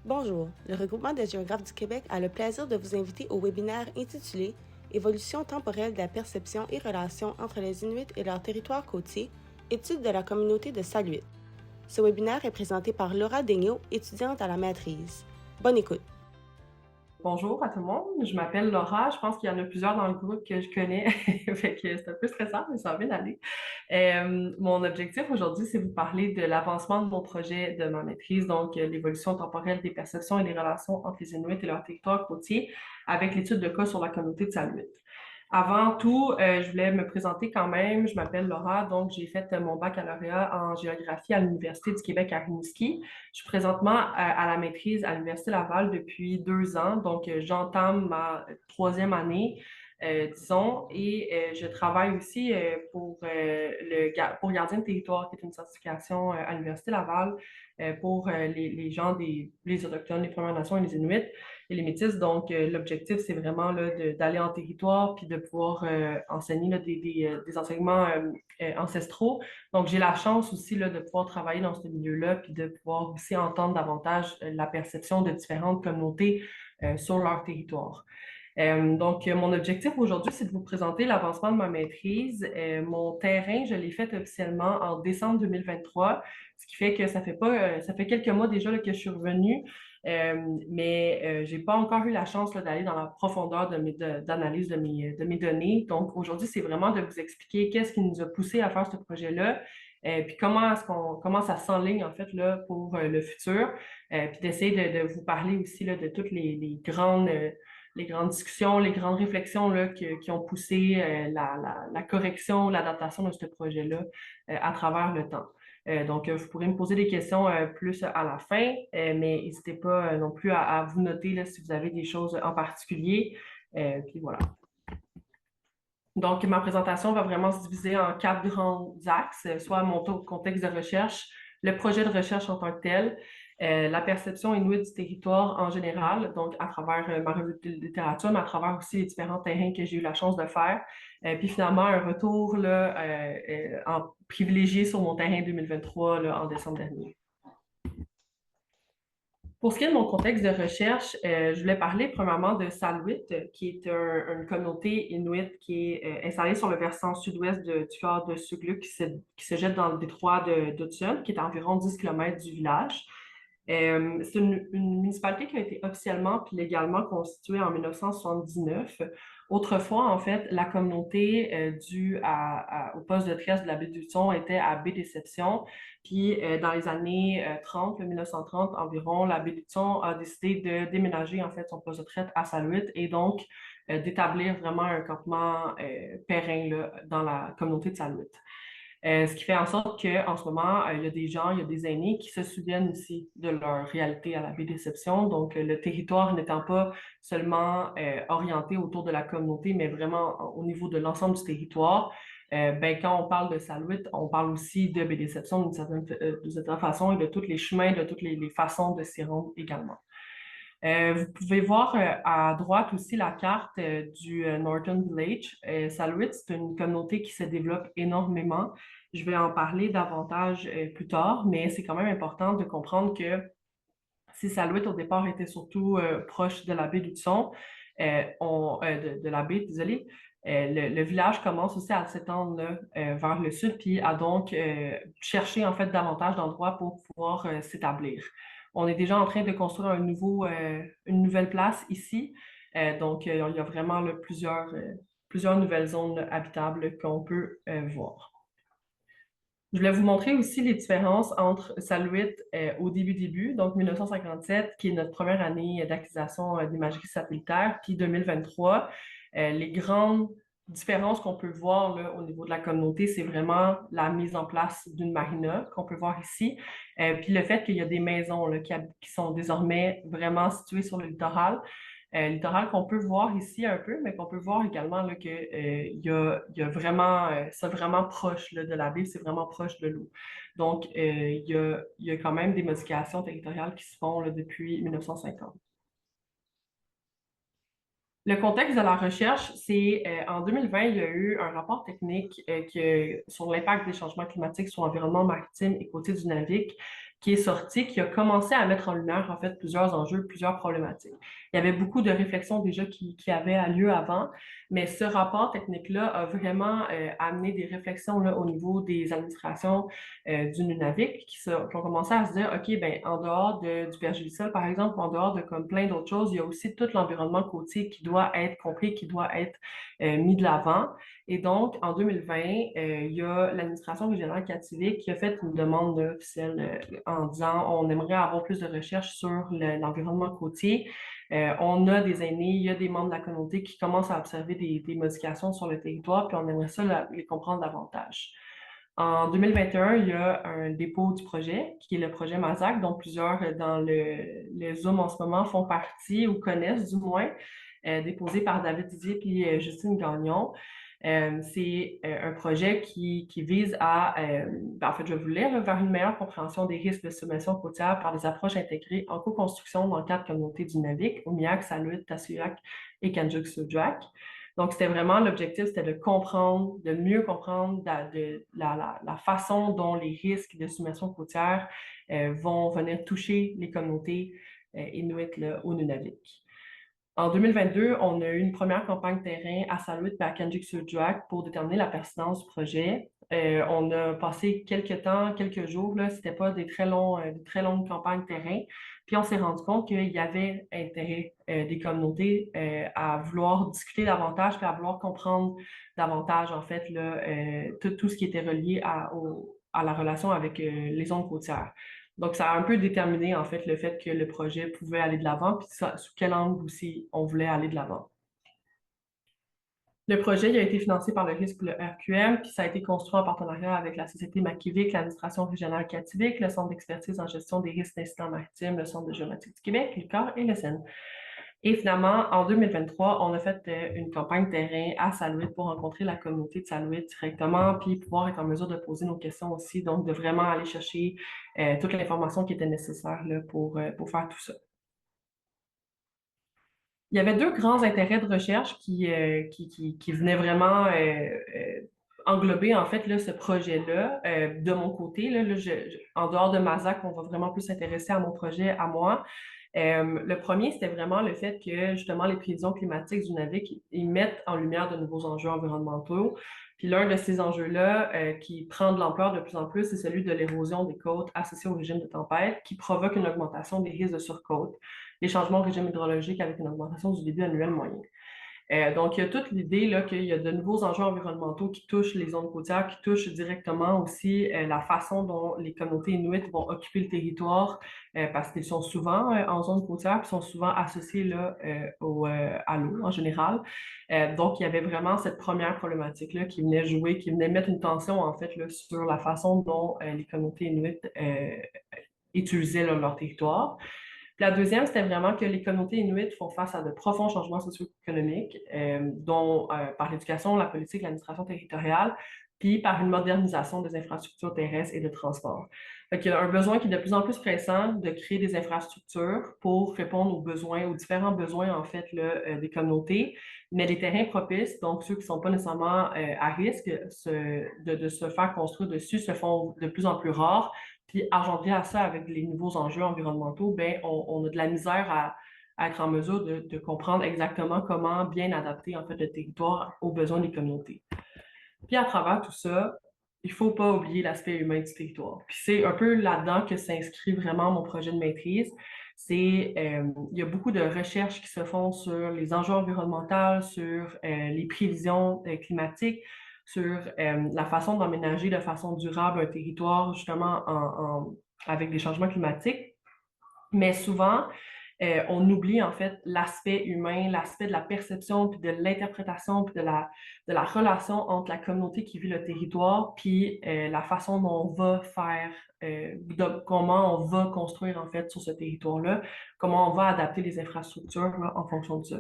Bonjour, le regroupement des géographes du Québec a le plaisir de vous inviter au webinaire intitulé Évolution temporelle de la perception et relations entre les Inuits et leur territoire côtier, étude de la communauté de Saluit. Ce webinaire est présenté par Laura Daigneault, étudiante à la maîtrise. Bonne écoute. Bonjour à tout le monde, je m'appelle Laura. Je pense qu'il y en a plusieurs dans le groupe que je connais, fait que c'est un peu stressant, mais ça va bien aller. Mon objectif aujourd'hui, c'est vous parler de l'avancement de mon projet de ma maîtrise, donc l'évolution temporelle des perceptions et des relations entre les Inuits et leur territoire côtier, avec l'étude de cas sur la communauté de Saluit. Avant tout, je voulais me présenter quand même. Je m'appelle Laura, donc j'ai fait mon baccalauréat en géographie à l'Université du Québec à Rimouski. Je suis présentement à la maîtrise à l'Université Laval depuis 2 ans, donc j'entame ma troisième année, disons, et je travaille aussi pour Gardien de territoire, qui est une certification à l'Université Laval pour les gens les Autochtones, les Premières Nations et les Inuits et les Métis. Donc, l'objectif, c'est vraiment là, d'aller en territoire puis de pouvoir enseigner là, des enseignements ancestraux. Donc, j'ai la chance aussi là, de pouvoir travailler dans ce milieu-là puis de pouvoir aussi entendre davantage la perception de différentes communautés sur leur territoire. Donc, mon objectif aujourd'hui, c'est de vous présenter l'avancement de ma maîtrise. Mon terrain, je l'ai fait officiellement en décembre 2023, ce qui fait que ça fait quelques mois déjà là, que je suis revenue, mais j'ai pas encore eu la chance là, d'aller dans la profondeur d'analyse de mes données. Donc, aujourd'hui, c'est vraiment de vous expliquer qu'est-ce qui nous a poussé à faire ce projet-là. Puis comment ça s'enligne en fait là pour le futur, puis d'essayer de vous parler aussi là, de toutes les grandes discussions, les grandes réflexions là, qui ont poussé la correction, l'adaptation de ce projet-là à travers le temps. Donc, vous pourrez me poser des questions plus à la fin, mais n'hésitez pas non plus à vous noter là, si vous avez des choses en particulier. Puis voilà. Donc, ma présentation va vraiment se diviser en 4 grands axes, soit mon contexte de recherche, le projet de recherche en tant que tel, la perception inuit du territoire en général, donc à travers ma revue de littérature, mais à travers aussi les différents terrains que j'ai eu la chance de faire, puis finalement un retour là, en privilégié sur mon terrain 2023 là, en décembre dernier. Pour ce qui est de mon contexte de recherche, je voulais parler premièrement de Saluit, qui est une communauté inuit qui est installée sur le versant sud-ouest du fjord de Sugluk, qui se jette dans le détroit d'Hudson, qui est à environ 10 km du village. C'est une municipalité qui a été officiellement puis légalement constituée en 1979. Autrefois, en fait, la communauté due au poste de tresse de la baie d'Hudson était à Baie-Déception. Puis dans les années 30, 1930 environ, la baie d'Hudson a décidé de déménager en fait son poste de traite à Saluit et donc d'établir vraiment un campement périn là, dans la communauté de Saluit. Ce qui fait en sorte qu'en ce moment, il y a des gens, il y a des aînés qui se souviennent aussi de leur réalité à la baie Déception. Donc, le territoire n'étant pas seulement orienté autour de la communauté, mais vraiment au niveau de l'ensemble du territoire. Ben, quand on parle de Saluit, on parle aussi de baie Déception d'une certaine façon et de tous les chemins, de toutes les façons de s'y rendre également. Vous pouvez voir à droite aussi la carte du Norton Village. Saluit, c'est une communauté qui se développe énormément. Je vais en parler davantage plus tard, mais c'est quand même important de comprendre que si Saluit au départ était surtout proche de la baie d'Hudson, de la baie, désolé, le village commence aussi à s'étendre vers le sud, puis à donc chercher en fait davantage d'endroits pour pouvoir s'établir. On est déjà en train de construire une nouvelle place ici, donc il y a vraiment là, plusieurs nouvelles zones habitables qu'on peut voir. Je voulais vous montrer aussi les différences entre Saluit au début, donc 1957, qui est notre première année d'acquisition d'imagerie satellitaire, puis 2023. Les grandes différences qu'on peut voir là, au niveau de la communauté, c'est vraiment la mise en place d'une marina qu'on peut voir ici, puis le fait qu'il y a des maisons là, qui sont désormais vraiment situées sur le littoral qu'on peut voir ici un peu, mais qu'on peut voir également là, que, il y a vraiment, c'est vraiment proche là, de la baie, c'est vraiment proche de l'eau. Donc, il y a quand même des modifications territoriales qui se font là, depuis 1950. Le contexte de la recherche, c'est en 2020, il y a eu un rapport technique sur l'impact des changements climatiques sur l'environnement maritime et côtier du Navik. qui est sorti, qui a commencé à mettre en lumière, en fait, plusieurs enjeux, plusieurs problématiques. Il y avait beaucoup de réflexions déjà qui avaient lieu avant, mais ce rapport technique-là a vraiment amené des réflexions là, au niveau des administrations du Nunavik qui ont commencé à se dire, OK, ben en dehors du PHGSL, par exemple, en dehors de comme plein d'autres choses, il y a aussi tout l'environnement côtier qui doit être compris, qui doit être mis de l'avant. Et donc, en 2020, il y a l'administration régionale Kativik qui a fait une demande officielle en disant on aimerait avoir plus de recherches sur l'environnement côtier. On a des aînés, il y a des membres de la communauté qui commencent à observer des modifications sur le territoire, puis on aimerait ça les comprendre davantage. En 2021, il y a un dépôt du projet, qui est le projet MAZAC, dont plusieurs dans le Zoom en ce moment font partie ou connaissent du moins, déposé par David Didier et Justine Gagnon. C'est un projet qui vise en fait, je vais vous lire, vers une meilleure compréhension des risques de submersion côtière par des approches intégrées en co-construction dans le cadre communauté du Nunavik, Umiak, Saluit, Tasuyak et Kanjuk-Sujak. Donc, c'était vraiment l'objectif, c'était de comprendre, de mieux comprendre la façon dont les risques de submersion côtière vont venir toucher les communautés inuites là, au Nunavik. En 2022, on a eu une première campagne terrain à Saluit et à Kanjuk-Sujak pour déterminer la pertinence du projet. On a passé quelques temps, quelques jours, là, c'était pas des très longues campagnes terrain. Puis on s'est rendu compte qu'il y avait intérêt des communautés à vouloir discuter davantage puis à vouloir comprendre davantage, en fait, là, tout ce qui était relié à la relation avec les zones côtières. Donc, ça a un peu déterminé, en fait, le fait que le projet pouvait aller de l'avant, puis sous quel angle aussi on voulait aller de l'avant. Le projet il a été financé par le RISC, le RQM, puis ça a été construit en partenariat avec la Société Makivik, l'administration régionale Kativik, le Centre d'expertise en gestion des risques d'incidents maritimes, le Centre de géomatique du Québec, le COR et le SEN. Et finalement, en 2023, on a fait une campagne terrain à Saluit pour rencontrer la communauté de Saluit directement, puis pouvoir être en mesure de poser nos questions aussi, donc de vraiment aller chercher toute l'information qui était nécessaire là, pour faire tout ça. Il y avait deux grands intérêts de recherche qui venaient vraiment englober en fait là, ce projet-là. De mon côté, là, en dehors de Mazac, on va vraiment plus s'intéresser à mon projet, à moi. Le premier, c'était vraiment le fait que justement les prévisions climatiques du Nunavik, ils mettent en lumière de nouveaux enjeux environnementaux. Puis l'un de ces enjeux-là qui prend de l'ampleur de plus en plus, c'est celui de l'érosion des côtes associée au régime de tempête, qui provoque une augmentation des risques de surcôte, les changements au régime hydrologique avec une augmentation du débit annuel moyen. Donc, il y a toute l'idée là, qu'il y a de nouveaux enjeux environnementaux qui touchent les zones côtières, qui touchent directement aussi la façon dont les communautés inuites vont occuper le territoire, parce qu'ils sont souvent en zone côtière, puis sont souvent associés là, à l'eau en général. Donc, il y avait vraiment cette première problématique-là qui venait jouer, qui venait mettre une tension en fait là, sur la façon dont les communautés inuites utilisaient là, leur territoire. La deuxième, c'était vraiment que les communautés inuites font face à de profonds changements socio-économiques, dont par l'éducation, la politique, l'administration territoriale, puis par une modernisation des infrastructures terrestres et de transport. Donc, il y a un besoin qui est de plus en plus pressant de créer des infrastructures pour répondre aux besoins, aux différents besoins, en fait, là, des mais les terrains propices, donc ceux qui ne sont pas nécessairement à risque de se faire construire dessus, se font de plus en plus rares. Puis, engendrer à ça avec les nouveaux enjeux environnementaux, ben, on a de la misère à être en mesure de comprendre exactement comment bien adapter en fait le territoire aux besoins des communautés. Puis à travers tout ça, il ne faut pas oublier l'aspect humain du territoire. Puis c'est un peu là-dedans que s'inscrit vraiment mon projet de maîtrise. Il y a beaucoup de recherches qui se font sur les enjeux environnementaux, sur les prévisions climatiques, sur la façon d'emménager de façon durable un territoire justement avec des changements climatiques. Mais souvent, on oublie en fait l'aspect humain, l'aspect de la perception, puis de l'interprétation, puis de la relation entre la communauté qui vit le territoire, puis la façon dont on va faire, comment on va construire en fait sur ce territoire-là, comment on va adapter les infrastructures là, en fonction de ça.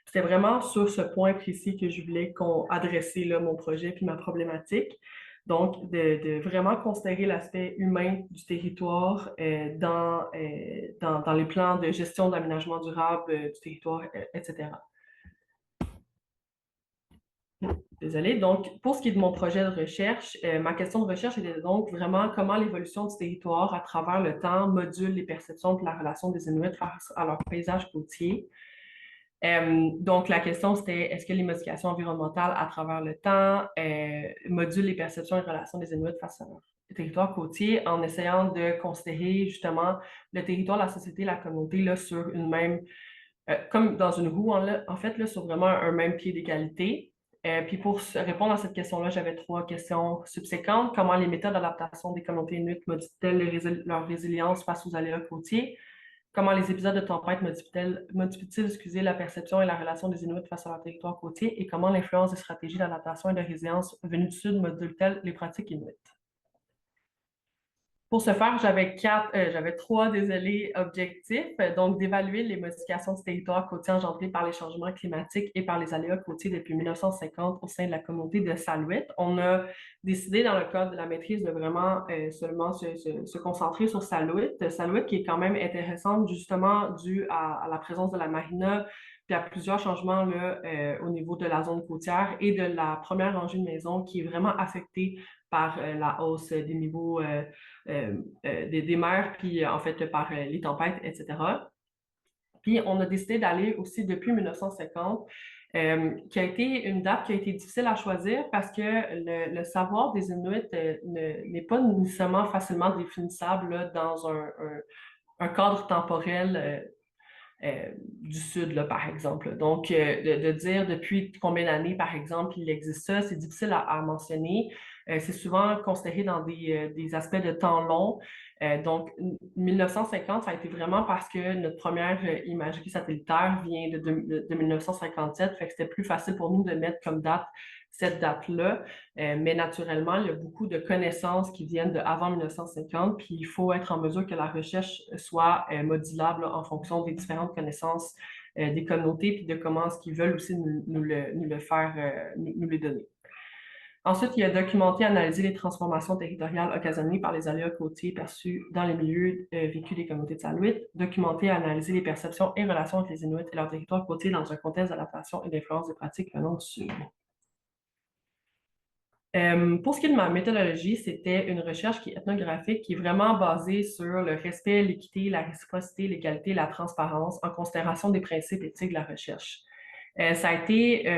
C'était vraiment sur ce point précis que je voulais adresser là, mon projet puis ma problématique. Donc, de vraiment considérer l'aspect humain du territoire dans les plans de gestion d'aménagement durable du territoire, etc. Désolée. Donc, pour ce qui est de mon projet de recherche, ma question de recherche était donc vraiment comment l'évolution du territoire à travers le temps module les perceptions de la relation des Inuits face à leur paysage côtier. Donc, la question, c'était est-ce que les modifications environnementales à travers le temps modulent les perceptions et relations des Inuits face à leur territoire côtier en essayant de considérer justement le territoire, la société, la communauté là, sur une même, comme dans une roue, en fait, là, sur vraiment un même pied d'égalité. Puis pour répondre à cette question-là, j'avais 3 questions subséquentes. Comment les méthodes d'adaptation des communautés inuites modifient-elles leur résilience face aux aléas côtiers? Comment les épisodes de tempête modifient-ils la perception et la relation des Inuits face à leur territoire côtier? Et comment l'influence des stratégies d'adaptation et de résilience venues du Sud module-t-elle les pratiques inuites? Pour ce faire, j'avais 3, désolé, objectifs. Donc, d'évaluer les modifications du territoire côtier engendrées par les changements climatiques et par les aléas côtiers depuis 1950 au sein de la communauté de Salouet. On a décidé dans le cadre de la maîtrise de vraiment seulement se concentrer sur Salouet. Salouet qui est quand même intéressante justement dû à la présence de la marina, puis à plusieurs changements là, au niveau de la zone côtière et de la première rangée de maisons qui est vraiment affectée par la hausse des niveaux des mers, puis en fait par les tempêtes, etc. Puis on a décidé d'aller aussi depuis 1950, qui a été une date qui a été difficile à choisir parce que le savoir des Inuits n'est pas nécessairement facilement définissable là, dans un cadre temporel du Sud, là, par exemple. Donc, de dire depuis combien d'années, par exemple, il existe ça, c'est difficile à mentionner. C'est souvent considéré dans des aspects de temps long. Donc, 1950, ça a été vraiment parce que notre première imagerie satellitaire vient de 1957, fait que c'était plus facile pour nous de mettre comme date cette date-là. Mais naturellement, il y a beaucoup de connaissances qui viennent de avant 1950, puis il faut être en mesure que la recherche soit modulable en fonction des différentes connaissances des communautés, puis de comment est-ce qu'ils veulent aussi nous le faire, nous les donner. Ensuite, il y a documenter et analyser les transformations territoriales occasionnées par les aléas côtiers perçus dans les milieux vécus des communautés de Salouit. Documenter et analyser les perceptions et relations entre les Inuits et leur territoire côtier dans un contexte d'adaptation et d'influence des pratiques venant du Sud. Pour ce qui est de ma méthodologie, c'était une recherche qui est ethnographique, qui est vraiment basée sur le respect, l'équité, la réciprocité, l'égalité, la transparence, en considération des principes éthiques de la recherche. Ça a été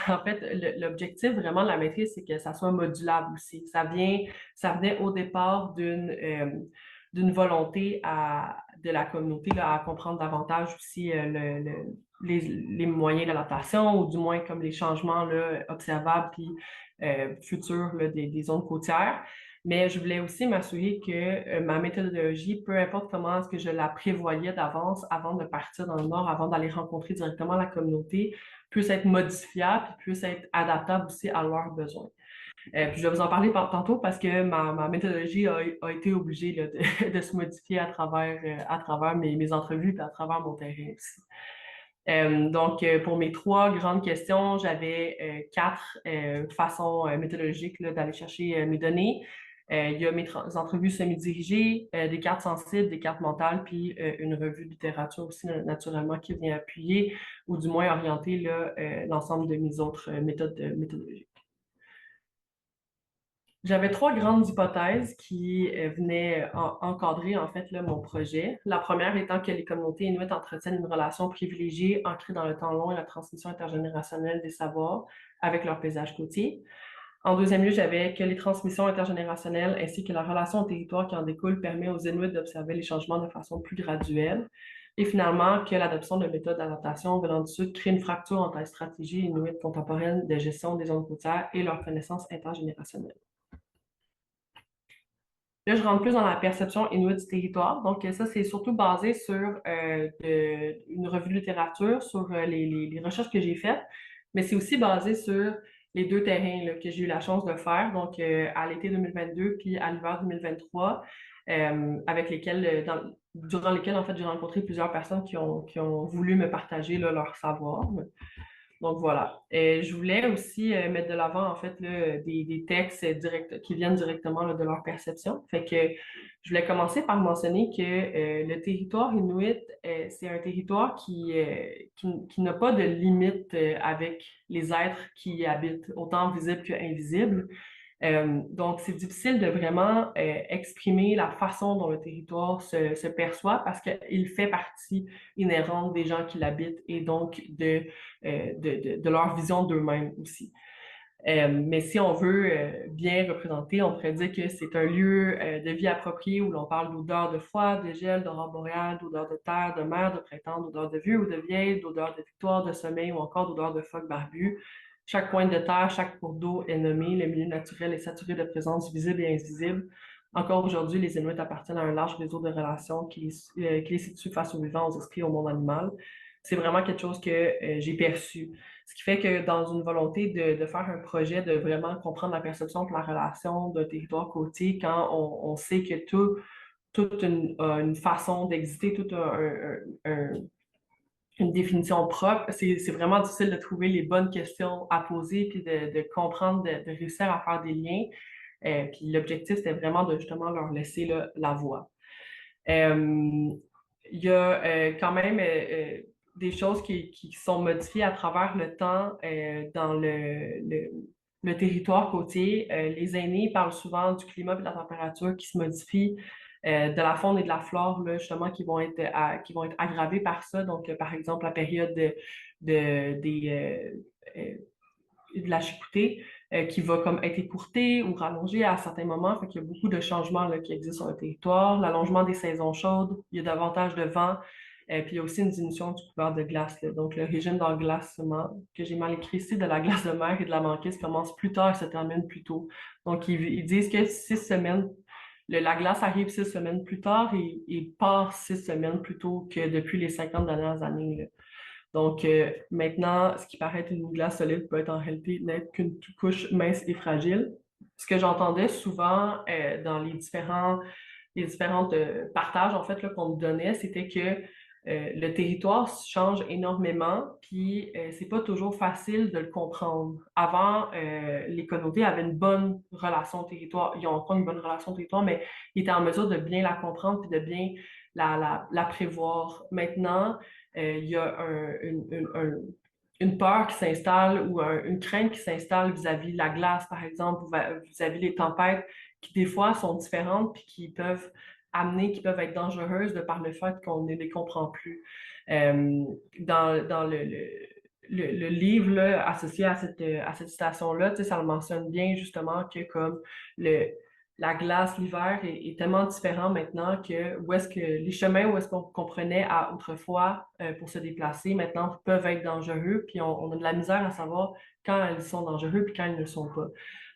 en fait, l'objectif vraiment de la maîtrise, c'est que ça soit modulable aussi. Ça venait au départ d'une volonté de la communauté là, à comprendre davantage aussi les moyens d'adaptation, ou du moins comme les changements là, observables puis futurs là, des zones côtières. Mais je voulais aussi m'assurer que ma méthodologie, peu importe comment est-ce que je la prévoyais d'avance, avant de partir dans le Nord, avant d'aller rencontrer directement la communauté, puisse être modifiable et puisse être adaptable aussi à leurs besoins. Puis je vais vous en parler tantôt parce que ma méthodologie a été obligée là, de se modifier à travers mes entrevues et à travers mon terrain aussi. Donc, pour mes 3 grandes questions, j'avais 4 façons méthodologiques là, d'aller chercher mes données. Il y a mes entrevues semi-dirigées, des cartes sensibles, des cartes mentales, puis une revue de littérature aussi, naturellement, qui vient appuyer ou du moins orienter l'ensemble de mes autres méthodes méthodologiques. J'avais 3 grandes hypothèses qui venaient encadrer en fait là, mon projet. La première étant que les communautés inuites entretiennent une relation privilégiée ancrée dans le temps long et la transmission intergénérationnelle des savoirs avec leur paysage côtier. En deuxième lieu, j'avais que les transmissions intergénérationnelles ainsi que la relation au territoire qui en découle permet aux Inuits d'observer les changements de façon plus graduelle. Et finalement, que l'adoption de méthodes d'adaptation venant du Sud crée une fracture entre la stratégie inuite contemporaine de gestion des zones côtières et leur connaissance intergénérationnelle. Là, je rentre plus dans la perception inuite du territoire. Donc, ça, c'est surtout basé sur une revue de littérature, sur les recherches que j'ai faites, mais c'est aussi basé sur les 2 terrains là, que j'ai eu la chance de faire, donc à l'été 2022 puis à l'hiver 2023, avec durant lesquels, en fait, j'ai rencontré plusieurs personnes qui ont voulu me partager là, leur savoir. Donc voilà. Je voulais aussi mettre de l'avant en fait là, des textes qui viennent directement là, de leur perception. Fait que Je voulais commencer par mentionner que le territoire inuit, c'est un territoire qui n'a pas de limite avec les êtres qui y habitent, autant visibles qu'invisibles. Donc, c'est difficile de vraiment exprimer la façon dont le territoire se perçoit parce qu'il fait partie inhérente des gens qui l'habitent et donc de leur vision d'eux-mêmes aussi. Mais si on veut bien représenter, on pourrait dire que c'est un lieu de vie approprié où l'on parle d'odeur de froid, de gel, d'aurore boréale, d'odeur de terre, de mer, de printemps, d'odeur de vieux ou de vieille, d'odeur de victoire, de sommeil ou encore d'odeur de phoque barbu. Chaque pointe de terre, chaque cours d'eau est nommé, le milieu naturel est saturé de présences visibles et invisibles. Encore aujourd'hui, les Inuits appartiennent à un large réseau de relations qui les situe face aux vivants, aux esprits, au monde animal. C'est vraiment quelque chose que j'ai perçu. Ce qui fait que dans une volonté de faire un projet, de vraiment comprendre la perception de la relation d'un territoire côtier, quand on sait que toute une façon d'exister, toute une définition propre, c'est vraiment difficile de trouver les bonnes questions à poser, puis de comprendre, de réussir à faire des liens. Puis l'objectif, c'était vraiment de justement leur laisser là, la voix. Euh, il y a quand même des choses qui sont modifiées à travers le temps dans le territoire côtier. Les aînés parlent souvent du climat et de la température qui se modifient, de la faune et de la flore, là, justement, qui vont être aggravées par ça. Donc, par exemple, la période de la chicoutée qui va comme être écourtée ou rallongée à certains moments. Fait qu'il y a beaucoup de changements là, qui existent sur le territoire. L'allongement des saisons chaudes, il y a davantage de vent. Puis il y a aussi une diminution du couvert de glace. Là. Donc le régime d'englacement, que j'ai mal écrit ici, de la glace de mer et de la banquise commence plus tard et se termine plus tôt. Donc ils disent que 6 semaines, la glace arrive 6 semaines plus tard et part 6 semaines plus tôt que depuis les 50 dernières années. Là. Donc, maintenant, ce qui paraît être une glace solide peut être en réalité n'être qu'une couche mince et fragile. Ce que j'entendais souvent dans les différentes partages en fait là, qu'on me donnait, c'était que le territoire change énormément, puis c'est pas toujours facile de le comprendre. Avant, les communautés avaient une bonne relation au territoire. Ils ont encore une bonne relation au territoire, mais ils étaient en mesure de bien la comprendre puis de bien la prévoir. Maintenant, il y a une peur qui s'installe ou une crainte qui s'installe vis-à-vis de la glace, par exemple, ou vis-à-vis des tempêtes, qui des fois sont différentes puis qui peuvent être dangereuses de par le fait qu'on ne les comprend plus. Dans le livre là, associé à cette citation-là, ça le mentionne bien justement que comme le, la glace l'hiver est tellement différent maintenant que où est-ce que les chemins où est-ce qu'on prenait autrefois pour se déplacer maintenant peuvent être dangereux, puis on a de la misère à savoir quand ils sont dangereux puis quand ils ne le sont pas.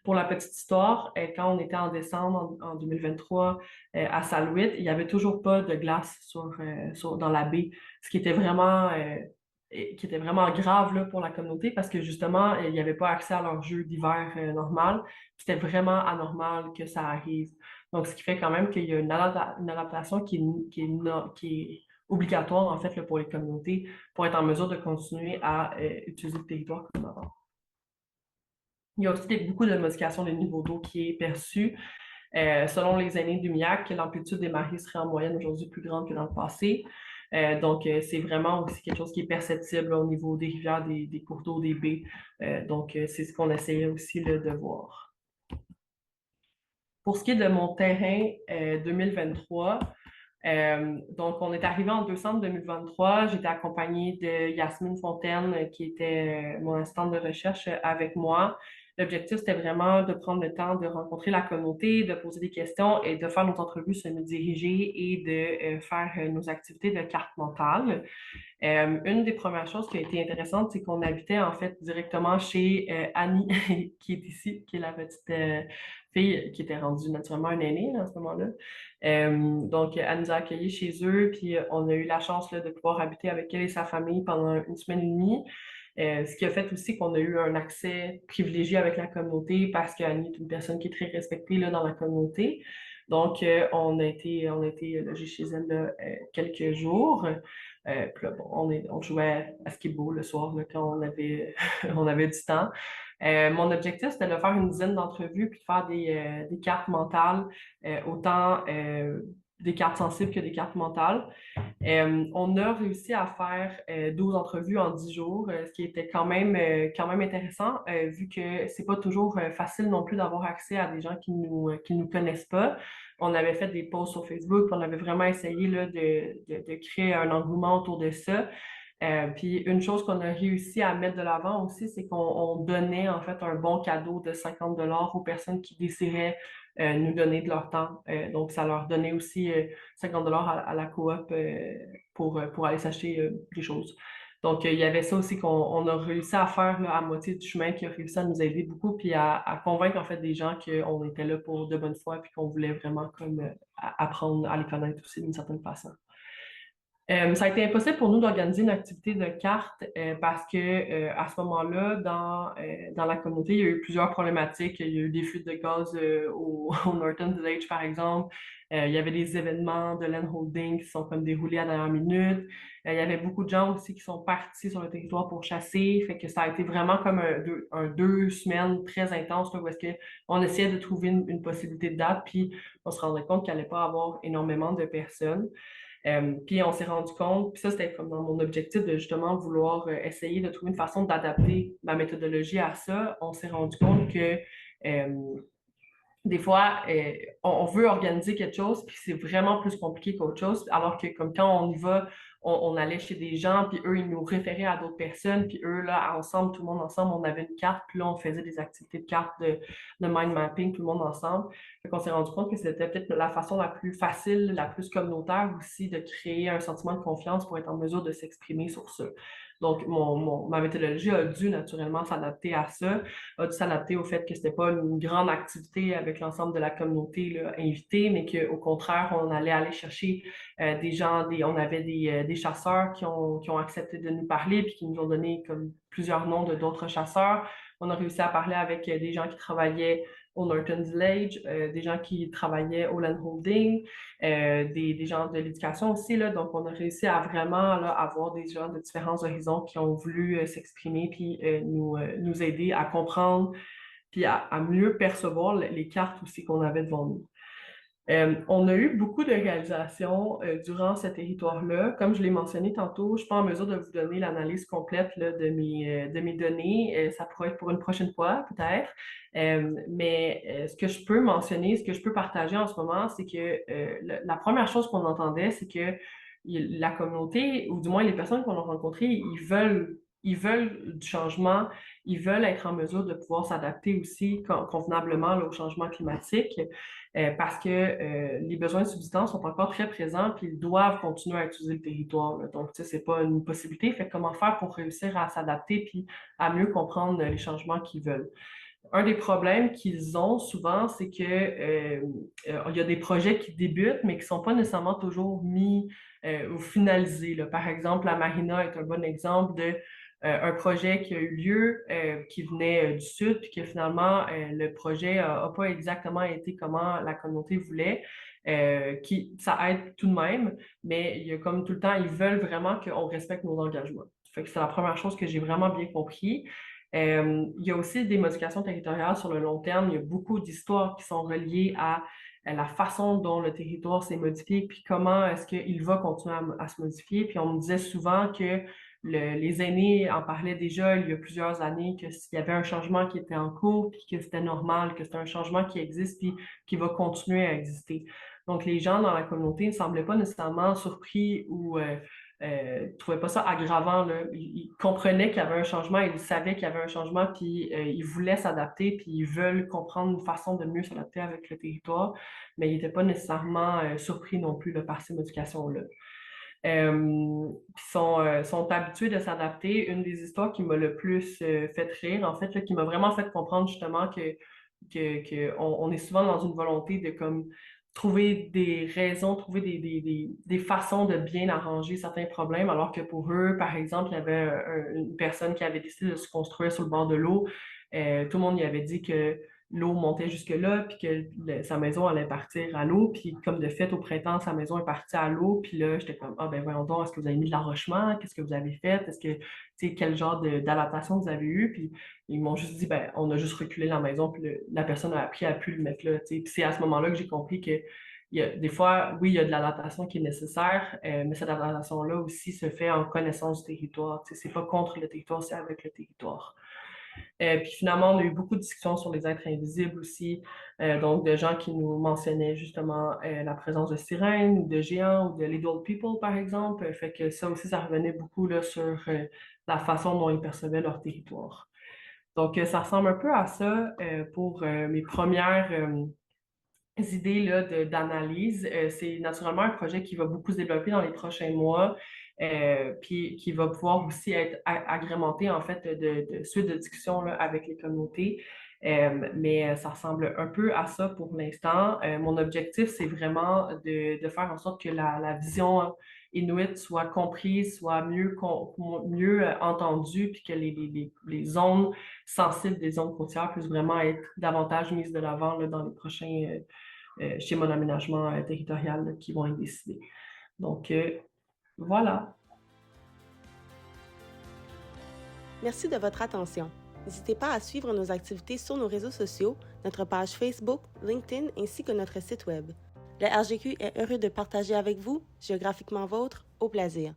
Pour la petite histoire, quand on était en décembre en 2023 à Salouit, il n'y avait toujours pas de glace dans la baie, ce qui était vraiment grave là, pour la communauté parce que justement, il n'y avait pas accès à leur jeu d'hiver normal. C'était vraiment anormal que ça arrive. Donc, ce qui fait quand même qu'il y a une adaptation qui est obligatoire en fait là, pour les communautés pour être en mesure de continuer à utiliser le territoire comme avant. Il y a aussi beaucoup de modifications de niveau d'eau qui est perçue. Selon les aînés du MIAC, l'amplitude des marées serait en moyenne aujourd'hui plus grande que dans le passé. Donc, c'est vraiment aussi quelque chose qui est perceptible là, au niveau des rivières, des cours d'eau, des baies. Donc, c'est ce qu'on essayait aussi là, de voir. Pour ce qui est de mon terrain 2023, donc on est arrivé en décembre 2023. J'étais accompagnée de Yasmine Fontaine, qui était mon assistante de recherche avec moi. L'objectif, c'était vraiment de prendre le temps de rencontrer la communauté, de poser des questions et de faire nos entrevues semi-dirigées et de faire nos activités de carte mentale. Une des premières choses qui a été intéressante, c'est qu'on habitait en fait directement chez Annie, qui est ici, qui est la petite fille qui était rendue naturellement une aînée à ce moment-là. Donc, elle nous a accueillis chez eux, puis on a eu la chance là, de pouvoir habiter avec elle et sa famille pendant une semaine et demie. Ce qui a fait aussi qu'on a eu un accès privilégié avec la communauté parce qu'Annie est une personne qui est très respectée là, dans la communauté. Donc, on a été logés chez elle là, quelques jours. Puis là, bon, on jouait à skip-ball le soir là, quand on avait, on avait du temps. Mon objectif, c'était de faire une dizaine d'entrevues puis de faire des cartes mentales, autant des cartes sensibles que des cartes mentales. On a réussi à faire 12 entrevues en 10 jours, ce qui était quand même intéressant, vu que c'est pas toujours facile non plus d'avoir accès à des gens qui nous connaissent pas. On avait fait des posts sur Facebook, on avait vraiment essayé là, de créer un engouement autour de ça. Puis une chose qu'on a réussi à mettre de l'avant aussi, c'est qu'on donnait en fait un bon cadeau de 50 $ aux personnes qui désiraient nous donner de leur temps. Donc, ça leur donnait aussi 50 $ à la coop pour aller s'acheter des choses. Donc, il y avait ça aussi qu'on a réussi à faire là, à moitié du chemin, qui a réussi à nous aider beaucoup, puis à convaincre en fait des gens qu'on était là pour de bonne foi, puis qu'on voulait vraiment comme apprendre à les connaître aussi d'une certaine façon. Ça a été impossible pour nous d'organiser une activité de cartes parce que à ce moment-là, dans la communauté, il y a eu plusieurs problématiques. Il y a eu des fuites de gaz au Norton Village, par exemple. Il y avait des événements de landholding qui sont comme déroulés à la dernière minute. Il y avait beaucoup de gens aussi qui sont partis sur le territoire pour chasser. Fait que ça a été vraiment comme deux semaines très intenses là, où est-ce qu'on essayait de trouver une possibilité de date, puis on se rendait compte qu'il n'allait pas avoir énormément de personnes. Puis on s'est rendu compte, puis ça c'était comme dans mon objectif de justement vouloir essayer de trouver une façon d'adapter ma méthodologie à ça. On s'est rendu compte que des fois, on veut organiser quelque chose, puis c'est vraiment plus compliqué qu'autre chose, alors que comme quand on y va, on allait chez des gens, puis eux, ils nous référaient à d'autres personnes, puis eux, là, ensemble, tout le monde ensemble, on avait une carte, puis là, on faisait des activités de cartes de mind mapping, tout le monde ensemble. Fait qu'on s'est rendu compte que c'était peut-être la façon la plus facile, la plus communautaire aussi, de créer un sentiment de confiance pour être en mesure de s'exprimer sur ça. Donc, ma méthodologie a dû naturellement s'adapter à ça, a dû s'adapter au fait que c'était pas une grande activité avec l'ensemble de la communauté là, invitée, mais qu'au contraire, on allait aller chercher des gens, on avait des chasseurs qui ont accepté de nous parler puis qui nous ont donné comme plusieurs noms de d'autres chasseurs. On a réussi à parler avec des gens qui travaillaient au Norton Village, des gens qui travaillaient au landholding, des gens de l'éducation aussi. Là. Donc, on a réussi à vraiment là, avoir des gens de différents horizons qui ont voulu s'exprimer puis nous aider à comprendre puis à mieux percevoir les cartes aussi qu'on avait devant nous. On a eu beaucoup de réalisations durant ce territoire-là. Comme je l'ai mentionné tantôt, je ne suis pas en mesure de vous donner l'analyse complète là, de mes données. Ça pourrait être pour une prochaine fois, peut-être. Mais ce que je peux mentionner, ce que je peux partager en ce moment, c'est que la première chose qu'on entendait, c'est que la communauté, ou du moins les personnes qu'on a rencontrées, ils veulent du changement, ils veulent être en mesure de pouvoir s'adapter aussi convenablement là, au changement climatique. Parce que les besoins de subsistance sont encore très présents, puis ils doivent continuer à utiliser le territoire. Là. Donc, tu sais, c'est pas une possibilité. Fait que comment faire pour réussir à s'adapter puis à mieux comprendre les changements qu'ils veulent? Un des problèmes qu'ils ont souvent, c'est que il y a des projets qui débutent, mais qui sont pas nécessairement toujours mis ou finalisés. Là. Par exemple, la marina est un bon exemple de un projet qui a eu lieu, qui venait du sud, puis que finalement, le projet n'a pas exactement été comment la communauté voulait. Ça aide tout de même, mais il y a comme tout le temps, ils veulent vraiment qu'on respecte nos engagements. Fait que c'est la première chose que j'ai vraiment bien compris. Il y a aussi des modifications territoriales sur le long terme. Il y a beaucoup d'histoires qui sont reliées à la façon dont le territoire s'est modifié, puis comment est-ce qu'il va continuer à se modifier. Puis on me disait souvent que les aînés en parlaient déjà il y a plusieurs années, que s'il y avait un changement qui était en cours, puis que c'était normal, que c'était un changement qui existe, puis qui va continuer à exister. Donc, les gens dans la communauté ne semblaient pas nécessairement surpris ou ne trouvaient pas ça aggravant. Là. Ils comprenaient qu'il y avait un changement, ils savaient qu'il y avait un changement, puis ils voulaient s'adapter, puis ils veulent comprendre une façon de mieux s'adapter avec le territoire, mais ils n'étaient pas nécessairement surpris non plus là, par ces modifications-là. Sont habitués de s'adapter. Une des histoires qui m'a le plus fait rire, en fait, là, qui m'a vraiment fait comprendre justement que on est souvent dans une volonté de comme trouver des raisons, trouver des façons de bien arranger certains problèmes, alors que pour eux, par exemple, il y avait une personne qui avait décidé de se construire sur le bord de l'eau. Tout le monde y avait dit que l'eau montait jusque-là, puis que sa maison allait partir à l'eau. Puis comme de fait, au printemps, sa maison est partie à l'eau. Puis là, j'étais comme, ah ben voyons donc, est-ce que vous avez mis de l'enrochement? Qu'est-ce que vous avez fait? Est-ce que, tu sais, quel genre d'adaptation vous avez eu? Puis ils m'ont juste dit, ben, on a juste reculé la maison, puis la personne a appris à plus le mettre là, tu sais. Puis c'est à ce moment-là que j'ai compris que des fois, oui, il y a de l'adaptation qui est nécessaire, mais cette adaptation-là aussi se fait en connaissance du territoire. Tu sais, c'est pas contre le territoire, c'est avec le territoire. Puis finalement, on a eu beaucoup de discussions sur les êtres invisibles aussi, donc de gens qui nous mentionnaient justement la présence de sirènes ou de géants ou de little people, par exemple. Fait que ça aussi, ça revenait beaucoup là, sur la façon dont ils percevaient leur territoire. Donc, ça ressemble un peu à ça pour mes premières idées là, d'analyse. C'est naturellement un projet qui va beaucoup se développer dans les prochains mois, puis qui va pouvoir aussi être agrémenté en fait de suites de discussions là, avec les communautés. Mais ça ressemble un peu à ça pour l'instant. Mon objectif, c'est vraiment de faire en sorte que la vision inuit soit comprise, soit mieux entendue, puis que les zones sensibles des zones côtières puissent vraiment être davantage mises de l'avant là, dans les prochains schémas d'aménagement territorial là, qui vont être décidés. Donc, voilà. Merci de votre attention. N'hésitez pas à suivre nos activités sur nos réseaux sociaux, notre page Facebook, LinkedIn ainsi que notre site Web. Le RGQ est heureux de partager avec vous, géographiquement vôtre, au plaisir.